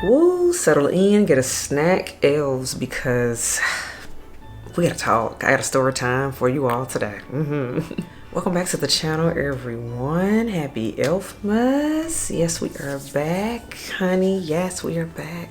Woo, settle in, get a snack, elves, because we gotta talk. I got a story time for you all today. Welcome back to the channel, everyone. Happy ElfMas. Yes, we are back, honey. Yes, we are back.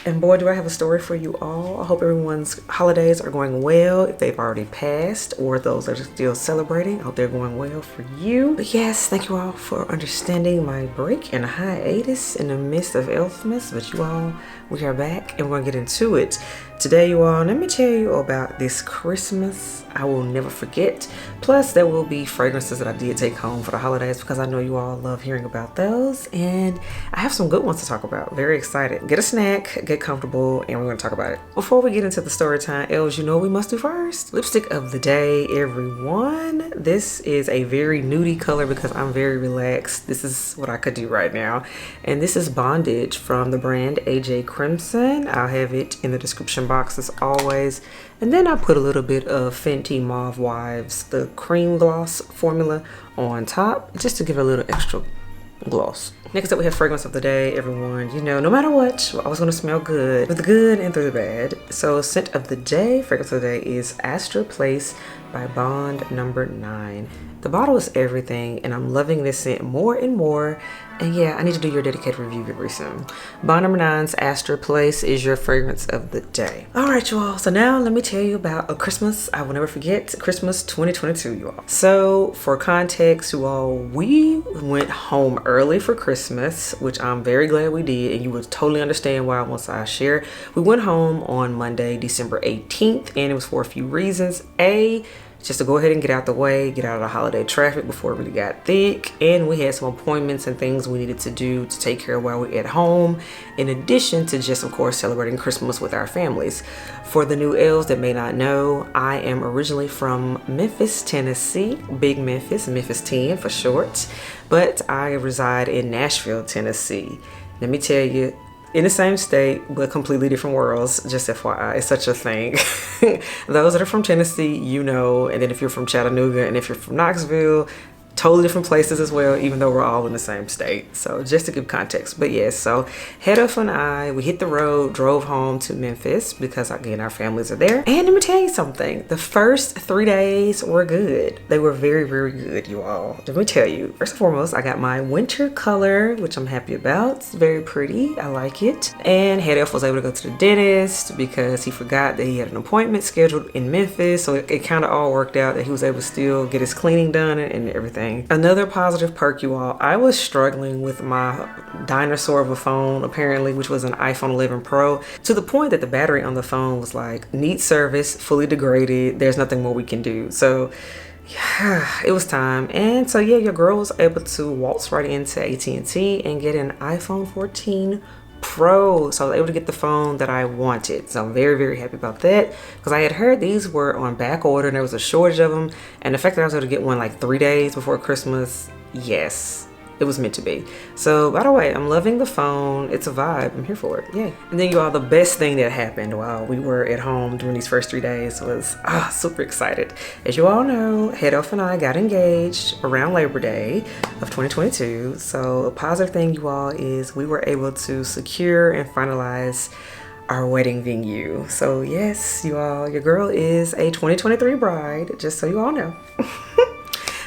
And boy, do I have a story for you all. I hope everyone's holidays are going well. If they've already passed or those that are still celebrating, I hope they're going well for you. But yes, thank you all for understanding my break and hiatus in the midst of ElfMas. But you all, we are back and we're gonna get into it. Today, you all, let me tell you about this Christmas I will never forget. Plus, there will be fragrances that I did take home for the holidays because I know you all love hearing about those. And I have some good ones to talk about. Very excited. Get a snack, get comfortable, and we're going to talk about it. Before we get into the story time, elves, you know what we must do first? Lipstick of the day, everyone. This is a very nudie color because I'm very relaxed. This is what I could do right now. And this is Bondage from the brand AJ Crimson. I'll have it in the description box as always. And then I put a little bit of Fenty Mauve Wives, the cream gloss formula on top, just to give it a little extra gloss. Next up, we have fragrance of the day, everyone. You know, no matter what, I was gonna smell good, through the good and through the bad. So scent of the day, fragrance of the day is Astor Place by Bond number 9. The bottle is everything, and I'm loving this scent more and more. And yeah, I need to do your dedicated review very soon. Bond number 9's Astor Place is your fragrance of the day. All right, you all. So now let me tell you about a Christmas I will never forget. Christmas 2022, you all. So for context, you all, we went home early for Christmas, which I'm very glad we did. And you would totally understand why once I share. We went home on Monday, December 18th, and it was for a few reasons. Just to go ahead and get out the way, get out of the holiday traffic before it really got thick. And we had some appointments and things we needed to do to take care of while we're at home, in addition to just, of course, celebrating Christmas with our families. For the new elves that may not know, I am originally from Memphis, Tennessee, Big Memphis, Memphis 10 for short, but I reside in Nashville, Tennessee. Let me tell you, in the same state, but completely different worlds, just FYI, it's such a thing. Those that are from Tennessee, you know, and then if you're from Chattanooga and if you're from Knoxville, totally different places as well, even though we're all in the same state. So just to give context. But yes, so Head Elf and I, we hit the road, drove home to Memphis because again, our families are there. And let me tell you something, the first 3 days were good. They were very, very good, you all. Let me tell you, first and foremost, I got my winter color, which I'm happy about. It's very pretty, I like it. And Head Elf was able to go to the dentist because he forgot that he had an appointment scheduled in Memphis. So it kind of all worked out that he was able to still get his cleaning done and everything. Another positive perk, you all, I was struggling with my dinosaur of a phone, apparently, which was an iPhone 11 Pro, to the point that the battery on the phone was like, needs service, fully degraded, there's nothing more we can do. So yeah, it was time. And so yeah, your girl was able to waltz right into AT&T and get an iPhone 14 Pro. So I was able to get the phone that I wanted. So I'm very, very happy about that because I had heard these were on back order and there was a shortage of them. And the fact that I was able to get one like 3 days before Christmas, yes, it was meant to be. So by the way, I'm loving the phone. It's a vibe. I'm here for it. Yay. And then you all, the best thing that happened while we were at home during these first 3 days was super excited. As you all know, Head Elf and I got engaged around Labor Day of 2022. So a positive thing, you all, is we were able to secure and finalize our wedding venue. So yes, you all, your girl is a 2023 bride, just so you all know.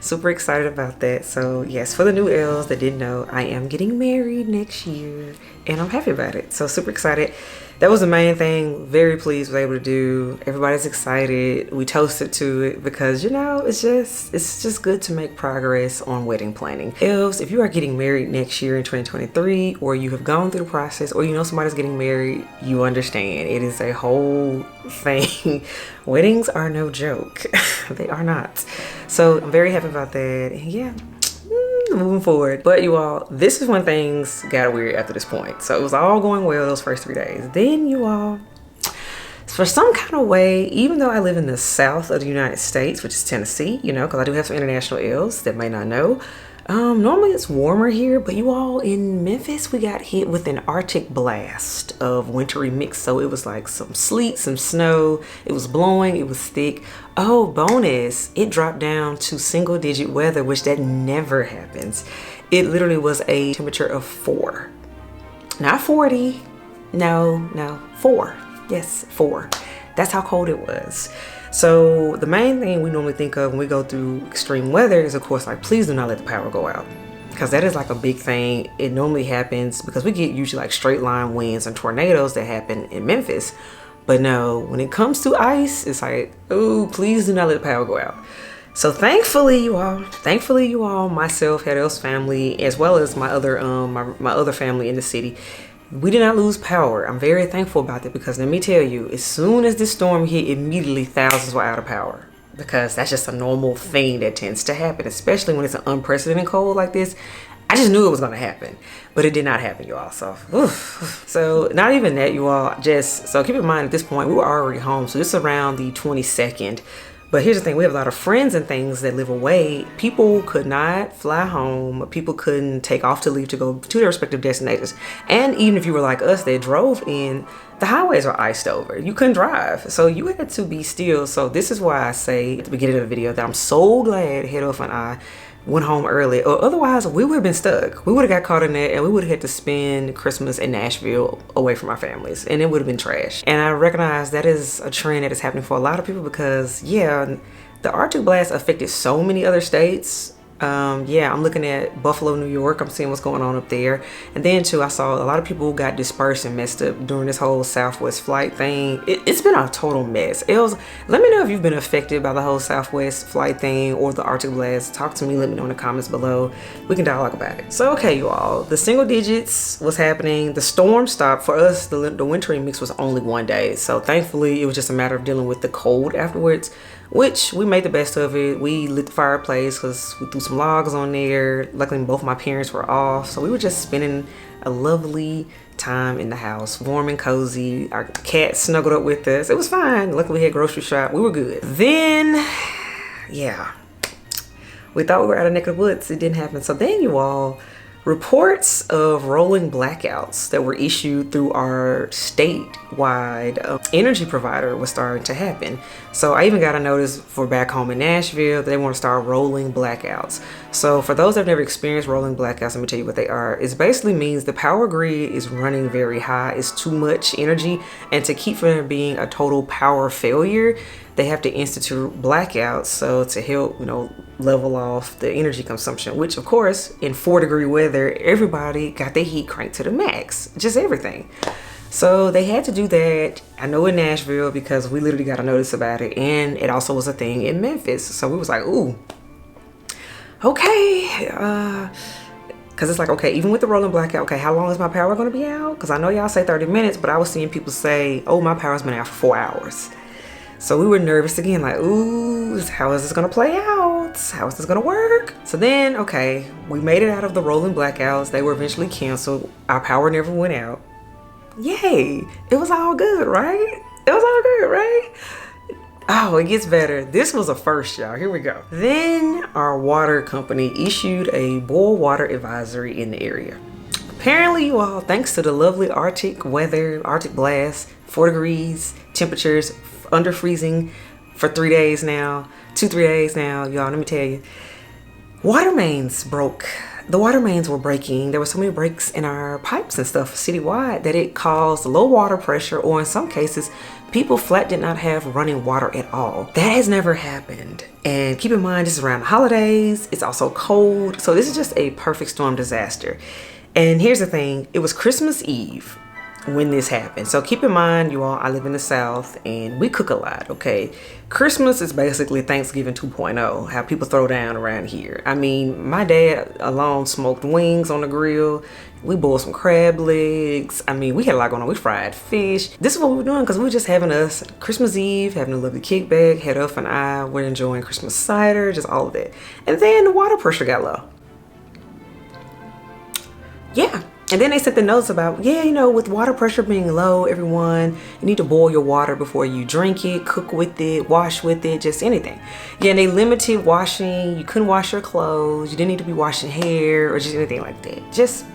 Super excited about that. So yes, for the new elves that didn't know, I am getting married next year and I'm happy about it. So super excited. That was the main thing. Very pleased was able to do. Everybody's excited. We toasted to it because, you know, it's just good to make progress on wedding planning. Elves, if you are getting married next year in 2023, or you have gone through the process, or you know somebody's getting married, you understand. It is a whole thing. Weddings are no joke. They are not. So I'm very happy about that. And yeah, moving forward. But you all, this is when things got weird after this point. So it was all going well those first 3 days. Then you all, for some kind of way, even though I live in the south of the United States, which is Tennessee, you know, because I do have some international elves that may not know, normally it's warmer here, but you all, in Memphis, we got hit with an Arctic blast of wintry mix. So it was like some sleet, some snow, it was blowing, it was thick. Oh, bonus, it dropped down to single digit weather, which that never happens. It literally was a temperature of 4. Not 40. No, 4. Yes, 4. That's how cold it was. So the main thing we normally think of when we go through extreme weather is, of course, like, please do not let the power go out. Because that is like a big thing. It normally happens because we get usually like straight line winds and tornadoes that happen in Memphis. But no, when it comes to ice, it's like, oh, please do not let the power go out. So thankfully you all, myself, Hedel's family, as well as my other my other family in the city, we did not lose power. I'm very thankful about that, because let me tell you, as soon as this storm hit, immediately thousands were out of power. Because that's just a normal thing that tends to happen, especially when it's an unprecedented cold like this. I just knew it was going to happen, but it did not happen, you all. So, so not even that, you all. Just so keep in mind, at this point, we were already home. So this is around the 22nd. But here's the thing, we have a lot of friends and things that live away. People could not fly home. People couldn't take off to leave to go to their respective destinations. And even if you were like us that drove in, the highways are iced over. You couldn't drive. So you had to be still. So this is why I say at the beginning of the video that I'm so glad Hedolf and I went home early, or otherwise we would have been stuck. We would have got caught in that, and we would have had to spend Christmas in Nashville away from our families, and it would have been trash. And I recognize that is a trend that is happening for a lot of people, because yeah, the Arctic blast affected so many other states. Yeah, I'm looking at Buffalo, New York. I'm seeing what's going on up there. And then too, I saw a lot of people got dispersed and messed up during this whole Southwest flight thing. It's been a total mess. Let me know if you've been affected by the whole Southwest flight thing or the Arctic blast. Talk to me, let me know in the comments below. We can dialogue about it. So okay, you all, the single digits was happening. The storm stopped. For us, the wintering mix was only 1 day. So thankfully, it was just a matter of dealing with the cold afterwards, which we made the best of it. We lit the fireplace because we threw some logs on there. Luckily, both my parents were off, so we were just spending a lovely time in the house, warm and cozy. Our cat snuggled up with us. It was fine. Luckily, we had grocery shop. We were good. Then, yeah, we thought we were out of neck of the woods. It didn't happen. So then, you all, reports of rolling blackouts that were issued through our statewide energy provider was starting to happen. So I even got a notice for back home in Nashville that they want to start rolling blackouts. So for those that have never experienced rolling blackouts, let me tell you what they are. It basically means the power grid is running very high. It's too much energy, and to keep from there being a total power failure, they have to institute blackouts, so to help, level off the energy consumption, which of course in 4-degree weather, everybody got their heat cranked to the max, just everything. So they had to do that. I know in Nashville, because we literally got a notice about it, and it also was a thing in Memphis. So we was like, ooh, okay, because it's like, okay, even with the rolling blackout, okay, how long is my power going to be out? Because I know y'all say 30 minutes, but I was seeing people say, oh, my power's been out for 4 hours. So we were nervous again, like, ooh, how is this gonna play out? How is this gonna work? So then, okay, we made it out of the rolling blackouts. They were eventually canceled. Our power never went out. Yay, it was all good, right? It was all good, right? Oh, it gets better. This was a first, y'all. Here we go. Then our water company issued a boil water advisory in the area. Apparently, you all, thanks to the lovely Arctic weather, Arctic blast, 4 degrees, temperatures under freezing for 3 days now, 2-3 days now, y'all, let me tell you, water mains broke. The water mains were breaking. There were so many breaks in our pipes and stuff citywide that it caused low water pressure, or in some cases, people flat did not have running water at all. That has never happened. And keep in mind, this is around the holidays. It's also cold. So this is just a perfect storm disaster. And here's the thing, it was Christmas Eve when this happened. So keep in mind, you all, I live in the South and we cook a lot, okay? Christmas is basically Thanksgiving 2.0, how people throw down around here. I mean, my dad alone smoked wings on the grill. We boiled some crab legs. I mean, we had a lot going on. We fried fish. This is what we were doing because we were just having us Christmas Eve, having a lovely kickback. Hedolf and I were enjoying Christmas cider, just all of that. And then the water pressure got low. Yeah. And then they sent the notes about, yeah, with water pressure being low, everyone, you need to boil your water before you drink it, cook with it, wash with it, just anything. Yeah, and they limited washing. You couldn't wash your clothes. You didn't need to be washing hair or just anything like that. Just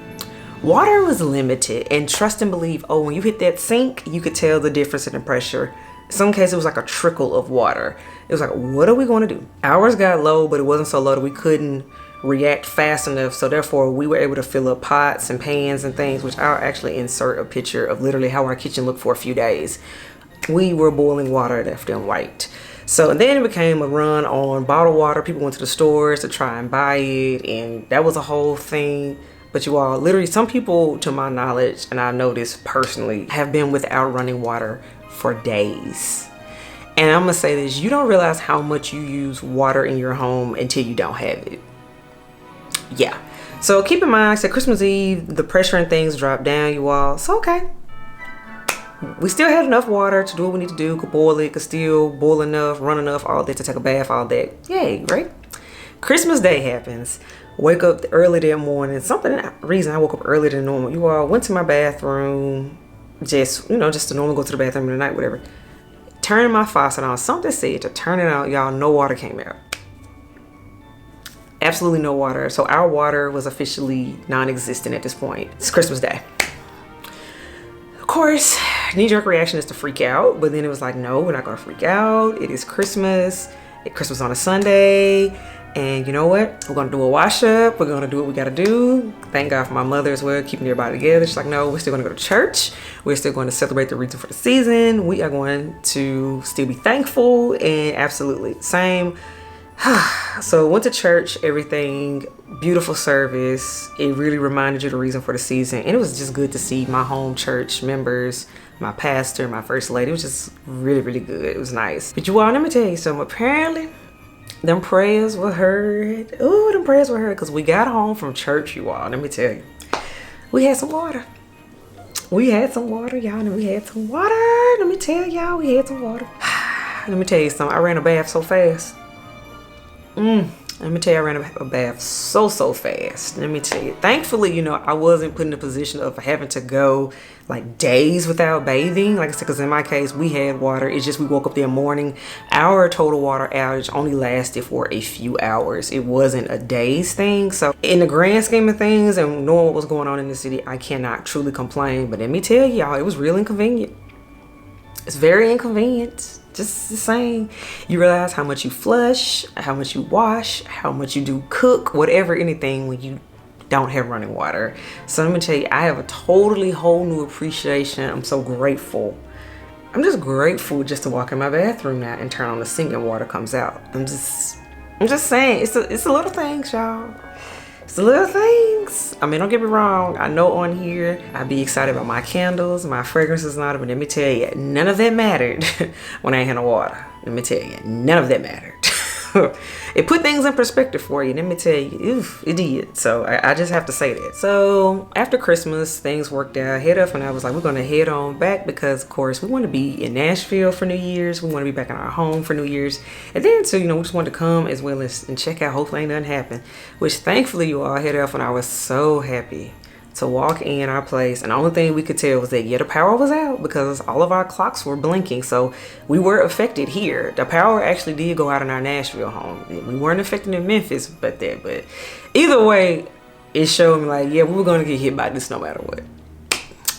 water was limited. And trust and believe, when you hit that sink, you could tell the difference in the pressure. In some cases, it was like a trickle of water. It was like, what are we going to do? Ours got low, but it wasn't so low that we couldn't react fast enough, so therefore we were able to fill up pots and pans and things, which I'll actually insert a picture of literally how our kitchen looked for a few days. We were boiling water left and right. So and then it became a run on bottled water. People went to the stores to try and buy it, and that was a whole thing. But you all, literally, some people, to my knowledge, and I know this personally, have been without running water for days. And I'm gonna say this, you don't realize how much you use water in your home until you don't have it. Yeah. So keep in mind, so Christmas Eve, the pressure and things dropped down, you all. So okay. We still had enough water to do what we need to do. Could boil it, could still boil enough, run enough, all that, to take a bath, all that. Yay, right? Christmas Day happens. Wake up early that morning. Reason I woke up earlier than normal. You all went to my bathroom. Just to normally go to the bathroom in the night, whatever. Turning my faucet on. Something said to turn it on. Y'all, no water came out. Absolutely no water. So our water was officially non-existent at this point. It's Christmas Day. Of course, knee-jerk reaction is to freak out, but then it was like, no, we're not gonna freak out. It is Christmas. Christmas on a Sunday, and you know what? We're gonna do a wash up. We're gonna do what we gotta do. Thank God for my mother as well, keeping everybody together. She's like, no, we're still gonna go to church. We're still going to celebrate the reason for the season. We are going to still be thankful, and absolutely same. So went to church, everything, beautiful service. It really reminded you the reason for the season. And it was just good to see my home church members, my pastor, my first lady. It was just really, really good. It was nice. But you all, let me tell you something. Apparently, them prayers were heard. Ooh, them prayers were heard, because we got home from church, you all. Let me tell you. We had some water. We had some water, y'all. And we had some water. Let me tell y'all, we had some water. Let me tell you something. I ran a bath so fast. Let me tell you, I ran a bath so fast. Let me tell you. Thankfully, I wasn't put in a position of having to go like days without bathing. Like I said, because in my case, we had water. It's just we woke up that morning. Our total water outage only lasted for a few hours. It wasn't a day's thing. So in the grand scheme of things and knowing what was going on in the city, I cannot truly complain. But let me tell y'all, it was real inconvenient. It's very inconvenient. Just the same. You realize how much you flush, how much you wash, how much you do cook, whatever, anything, when you don't have running water. So let me tell you, I have a totally whole new appreciation. I'm so grateful. I'm just grateful just to walk in my bathroom now and turn on the sink and water comes out. I'm just saying, it's a little things, y'all. It's the little things. I mean, don't get me wrong. I know on here, I'd be excited about my candles, my fragrances and all that, but let me tell you, none of that mattered when I ain't had no water. Let me tell you, none of that mattered. It put things in perspective for you. Let me tell you, oof, it did. So I just have to say that. So after Christmas, things worked out. Head up, and I was like, we're going to head on back because, of course, we want to be in Nashville for New Year's. We want to be back in our home for New Year's. And then, so, we just wanted to come as well as and check out. Hopefully ain't nothing happen. Which, thankfully, you all head up, and I was so happy to walk in our place, and the only thing we could tell was that the power was out because all of our clocks were blinking. So we were affected here. The power actually did go out in our Nashville home. We weren't affected in Memphis, but either way, it showed me like, yeah, we were going to get hit by this no matter what.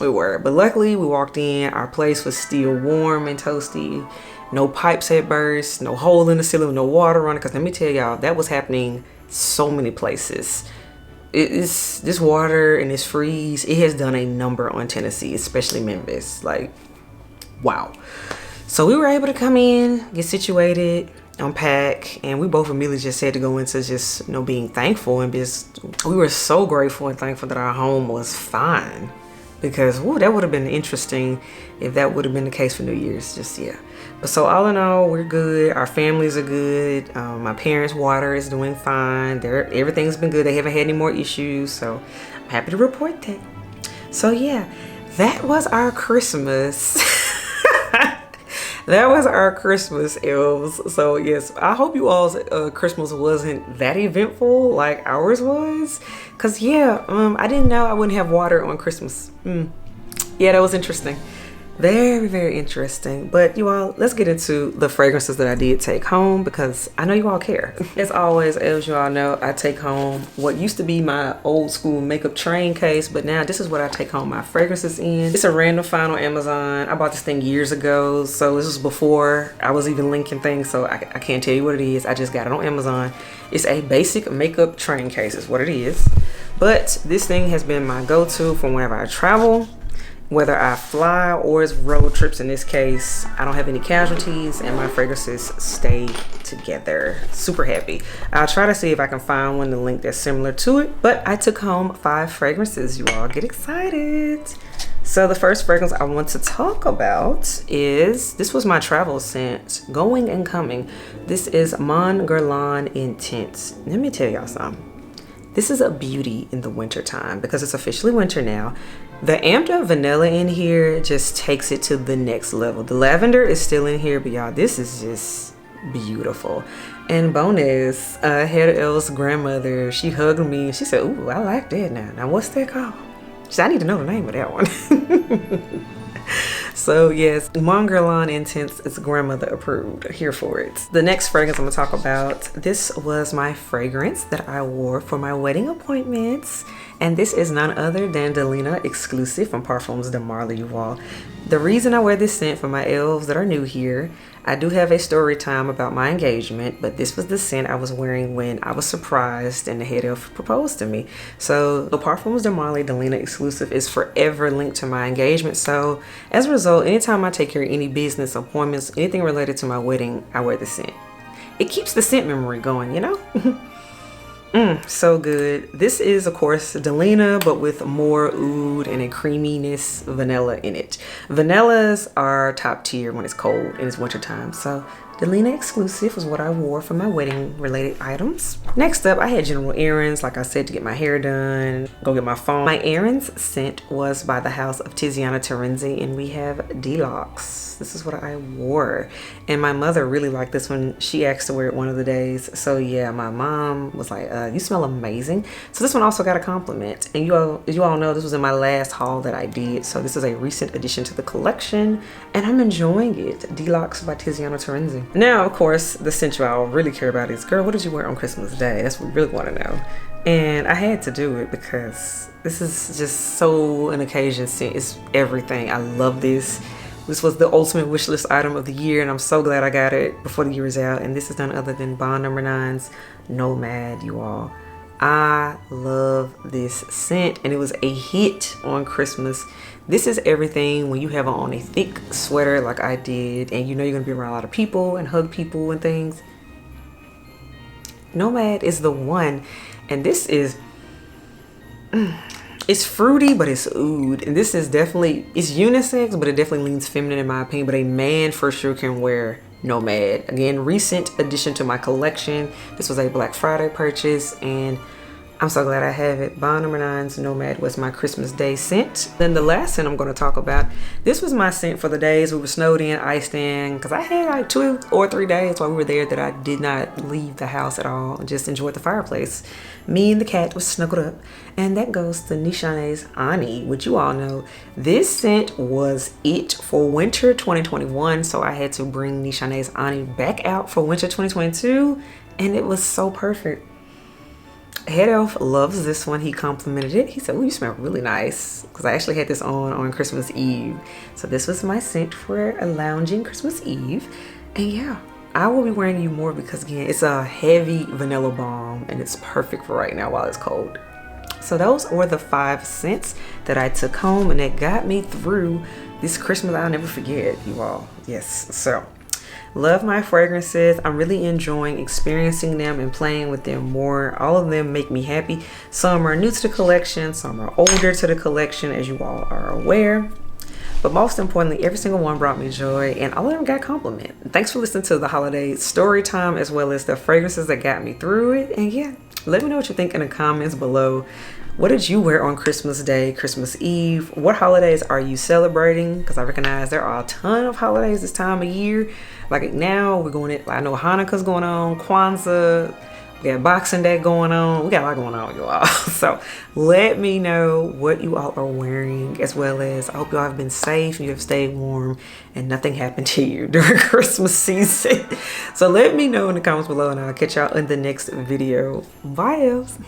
We were, but luckily we walked in. Our place was still warm and toasty. No pipes had burst, no hole in the ceiling, no water running. Because let me tell y'all, that was happening so many places. It's this water and this freeze, it has done a number on Tennessee, especially Memphis. Like, wow. So we were able to come in, get situated, unpack, and we both immediately just had to go into just being thankful, and we were so grateful and thankful that our home was fine, because that would have been interesting if that would have been the case for New Year's. But so all in all, we're good. Our families are good. My parents' water is doing fine. Everything's been good. They haven't had any more issues. So I'm happy to report that. So yeah, that was our Christmas. That was our Christmas, elves. So yes, I hope you all's Christmas wasn't that eventful like ours was. Cause yeah, I didn't know I wouldn't have water on Christmas. Yeah, that was interesting. Very, very interesting. But you all, let's get into the fragrances that I did take home because I know you all care. As always, as you all know, I take home what used to be my old school makeup train case, but now this is what I take home my fragrances in. It's a random find on Amazon. I bought this thing years ago, so this was before I was even linking things, so I can't tell you what it is. I just got it on Amazon. It's a basic makeup train case is what it is. But this thing has been my go-to for whenever I travel. Whether I fly or it's road trips, in this case, I don't have any casualties and my fragrances stay together. Super happy. I'll try to see if I can find one to link that's similar to it, but I took home 5 fragrances. You all get excited. So the first fragrance I want to talk about is, this was my travel scent, going and coming. This is Mon Guerlain Intense. Let me tell y'all something. This is a beauty in the winter time because it's officially winter now. The amped up vanilla in here just takes it to the next level. The lavender is still in here, but y'all, this is just beautiful. And bonus, Head Elf's grandmother, she hugged me and she said, "Ooh, I like that now. Now what's that called?" She said, "I need to know the name of that one." So yes, Mon Guerlain Intense is grandmother approved. Here for it. The next fragrance I'm gonna talk about, this was my fragrance that I wore for my wedding appointments. And this is none other than Delina exclusive from Parfums de Marly, you all. The reason I wear this scent for my elves that are new here, I do have a story time about my engagement, but this was the scent I was wearing when I was surprised and the head elf proposed to me. So the Parfums de Marly Delina exclusive is forever linked to my engagement. So as a result, anytime I take care of any business appointments, anything related to my wedding, I wear the scent. It keeps the scent memory going, you know? So good. This is, of course, Delina, but with more oud and a creaminess vanilla in it. Vanillas are top tier when it's cold and it's winter time. So Delina exclusive was what I wore for my wedding related items. Next up, I had general errands, like I said, to get my hair done, go get my phone. My errands scent was by the house of Tiziana Terenzi, and we have Deluxe. This is what I wore. And my mother really liked this one. She asked to wear it one of the days. So yeah, my mom was like, "You smell amazing." So this one also got a compliment. And you all know this was in my last haul that I did. So this is a recent addition to the collection and I'm enjoying it. Deluxe by Tiziana Terenzi. Now, of course, the scent you all really care about is, girl, what did you wear on Christmas Day? That's what we really want to know. And I had to do it because this is just so an occasion scent. It's everything. I love this. This was the ultimate wish list item of the year, and I'm so glad I got it before the year is out. And this is none other than Bond No. 9's Nomad, you all. I love this scent, and it was a hit on Christmas. This is everything when you have on a thick sweater like I did, and you know you're gonna be around a lot of people and hug people and things. Nomad is the one, and this is... it's fruity, but it's oud. And this is definitely, it's unisex, but it definitely leans feminine in my opinion. But a man for sure can wear Nomad. Again, recent addition to my collection. This was a Black Friday purchase, and I'm so glad I have it. Bond No. 9's Nomad was my Christmas Day scent. Then the last scent I'm going to talk about, this was my scent for the days we were snowed in, iced in, because I had like 2 or 3 days while we were there that I did not leave the house at all and just enjoyed the fireplace. Me and the cat was snuggled up, and that goes to Nishane's Ani, which you all know. This scent was it for winter 2021, so I had to bring Nishane's Ani back out for winter 2022, and it was so perfect. Head Elf loves this one. He complimented it. He said, "Oh, you smell really nice," because I actually had this on Christmas Eve. So this was my scent for a lounging Christmas Eve. And yeah, I will be wearing you more because again, it's a heavy vanilla balm and it's perfect for right now while it's cold. So those were the 5 scents that I took home and that got me through this Christmas I'll never forget, you all. Yes, so love my fragrances. I'm really enjoying experiencing them and playing with them more. All of them make me happy. Some are new to the collection, some are older to the collection, as you all are aware. But most importantly, every single one brought me joy, and all of them got compliment. Thanks for listening to the holiday story time, as well as the fragrances that got me through it. And yeah, let me know what you think in the comments below. What did you wear on Christmas Day, Christmas Eve? What holidays are you celebrating? Because I recognize there are a ton of holidays this time of year. Like now we're going, I know Hanukkah's going on, Kwanzaa, We got Boxing Day going on. We got a lot going on, you all. So let me know what you all are wearing, as well as I hope you all have been safe and you have stayed warm and nothing happened to you during Christmas season. So let me know in the comments below and I'll catch y'all in the next video. Bye, elves.